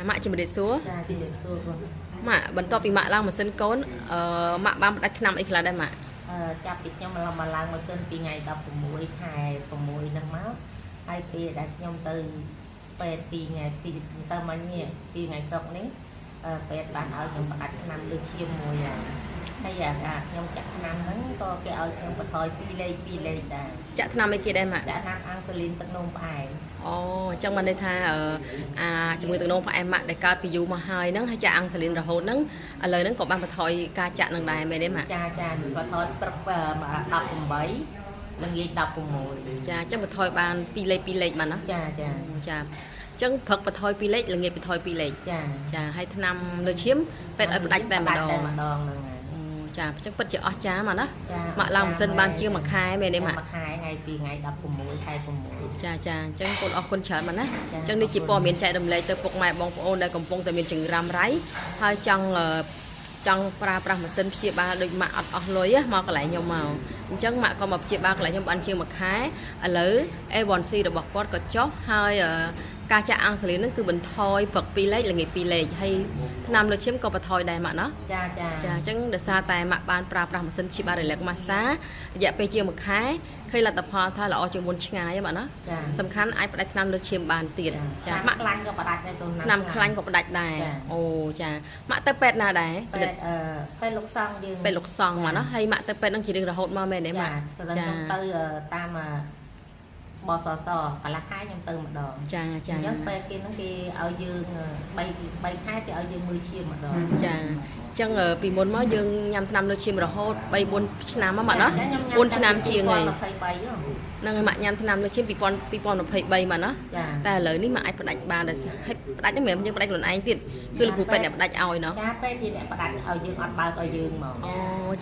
ម៉ាក់ជំរាបសួរចាជំរាបសួរបងម៉ាក់បន្ទាប់ពីម៉ាក់ឡើងម៉ាស៊ីនកូនម៉ាក់បានផ្ដាច់ថ្នាំអីខ្លះដែរម៉ាក់ចាប់ពីខ្ញុំឡើងម៉ាស៊ីនពីថ្ងៃ16ខែ6ហ្នឹងមកហើយពេលដែលខ្ញុំទៅពេទ្យ2ថ្ងៃទៅមិញនេះ2ថ្ងៃសុក្រនេះពេទ្យបានឲ្យខ្ញុំផ្ដាច់ថ្នាំលើឈាមមួយហើយខ្ញុំចាក់ថ្នាំហ្នឹងក៏គេឲ្យខ្ញុំបន្ថយ2លេខដែរចាក់ថ្នាំអីគេដែរម៉ាក់ចាក់ថ្នាំអាំងស៊ូលីនទឹកនោមផ្អែមអូអញ្ចឹងបានន័យថាជាមួយទឹកនោមផ្អែមម៉ាក់ដែលកើតពីយូរមកហើយហ្នឹងហើយចាក់អាំងស៊ូលីនរហូតហ្នឹងឥឡូវហ្នឹងក៏បានបន្ថយការចាក់នឹងដែរមែនទេម៉ាក់ចាបន្ថយព្រឹក18ល្ងាច16ចាអញ្ចឹងបន្ថយបាន2លេខម៉ាក់ណាចាអញ្ចឹងព្រឹកបន្ថយ2លេខល្ងាចបន្ថយ2លេខចាហើយថ្នាំលើឈាមពេទ្យឲ្យផ្ដាច់តែម្ដងហ្នឹងចាអញ្ចឹងពិតជាអស្ចារ្យមកណាម៉ាក់ឡើងម៉ាស៊ីនបានជាង1ខែមែនទេម៉ាក់1ខែថ្ងៃពីថ្ងៃ16ខែ6ចាអញ្ចឹងកូនអរគុណច្រើនមកណាអញ្ចឹងនេះជាព័ត៌មានចែករំលែកទៅពុកម៉ែបងប្អូនដែលកំពុងតែមានជំងឺរ៉ាំរ៉ៃហើយចង់ប្រើប្រាស់ម៉ាស៊ីនព្យាបាលដូចម៉ាក់អត់អស់លុយមកកន្លែងខ្ញុំមកអញ្ចឹងម៉ាក់ក៏មកព្យាបាលកន្លែងខ្ញុំបានជាង1ខែឥឡូវ A1C របស់គាត់ក៏ចុះហើយការចាក់អាំងស៊ូលីនហ្នឹងគឺបន្ថយព្រឹក2លេខល្ងាច2លេខហើយថ្នាំលើឈាមក៏បន្ថយដែរម៉ាក់ណាចាអញ្ចឹងដោយសារតែម៉ាក់បានប្រើប្រាស់ម៉ាស៊ីនព្យាបាល Relax Massage រយៈពេលជាង1ខែឃើញលទ្ធផលថាល្អជាងមុនឆ្ងាយម៉ាក់ណាសំខាន់អាចផ្ដាច់ថ្នាំលើឈាមបានទៀតចាម៉ាក់ខ្លាញ់ក៏ផ្ដាច់ដែរកូនថ្នាំខ្លាញ់ក៏ផ្ដាច់ដែរអូចាម៉ាក់ទៅពេទ្យណាដែរពេទ្យលោកសង្ឃយើងពេទ្យលោកសង្ឃម៉ាក់ណាហើយម៉ាក់ទៅពេទ្យនឹងជារៀងរហូតមកមែនទេម៉ាក់ចាទៅតាមបសសកន្លះខែខ្ញុំទៅម្ដងចាអញ្ចឹងពេលគេហ្នឹងគេឲ្យយើង3ខែគេឲ្យយើងមើលឈាមម្ដងចាអញ្ចឹងពីមុនមកយើងញ៉ាំថ្នាំលើឈាមរហូត3-4ឆ្នាំមកម៉ាក់ណា4ឆ្នាំជាងហើយហ្នឹងហើយម៉ាក់ញ៉ាំថ្នាំលើឈាម2023មកណាតែឥឡូវនេះម៉ាក់អាចផ្ដាច់បានដែរហើយផ្ដាច់ហ្នឹងមិនមែនយើងផ្ដាច់ខ្លួនឯងទៀតគឺលោកគ្រូពេទ្យអ្នកផ្ដាច់ឲ្យណាចាពេទ្យទីអ្នកផ្ដាច់ឲ្យយើងអត់បើកឲ្យយើងមកអូ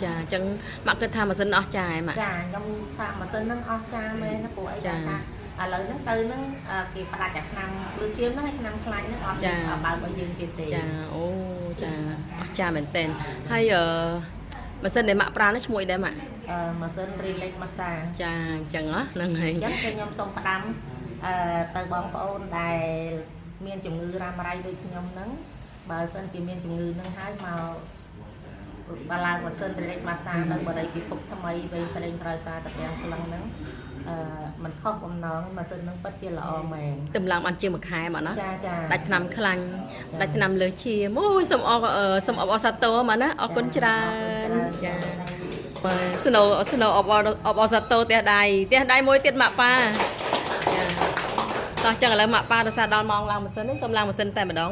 ចាអញ្ចឹងម៉ាក់គិតថាម៉ាស៊ីនអស់ចាម៉ាក់ចាខ្ញុំថាម៉ាស៊ីនហ្នឹងអស់ចាមែនណាព្រោះអីថាឥឡូវហ្នឹងទៅហ្នឹងគេផ្ដាច់តែថ្នាំលើឈាមហ្នឹងហើយថ្នាំខ្លាញ់ហ្នឹងអត់បើកឲ្យយើងទៀតទេចាអូចាអស់ចាមែនតើហើយម៉ាស៊ីនដែលម៉ាក់ប្រើនេះឈ្មោះអីដែរម៉ាក់ម៉ាស៊ីន Relax Massage ចាអញ្ចឹងហ្នឹងហើយអញ្ចឹងខ្ញុំសូមផ្ដាំទៅបងប្អូនដែលមានជំងឺរ៉ាំរ៉ៃដូចខ្ញុំហ្នឹងបើសិនជាមានជំងឺហ្នឹងហើយមកបើឡើងម៉ាស៊ីន Relax Massage នៅបរិយាពិភពថ្មីវេស្រីក្រោយសារតាំងខ្លឹងហ្នឹងมันខុសបំណងម៉ាស៊ីនហ្នឹងពិតជាល្អមែនតម្លៃបានជាង1ខែមកណាចាដាច់ថ្នាំខ្លាញ់ដាច់ថ្នាំលើឈាមអូយសូមអបសាទរមកណាអរគុណច្រើនចាស្នូអបសាទរផ្ទះដៃមួយទៀតម៉ាក់ប៉ាចាតោះចឹងឥឡូវម៉ាក់ប៉ាដោយសារដល់ម៉ោងឡើងម៉ាស៊ីននេះសូមឡើងម៉ាស៊ីនតែម្ដង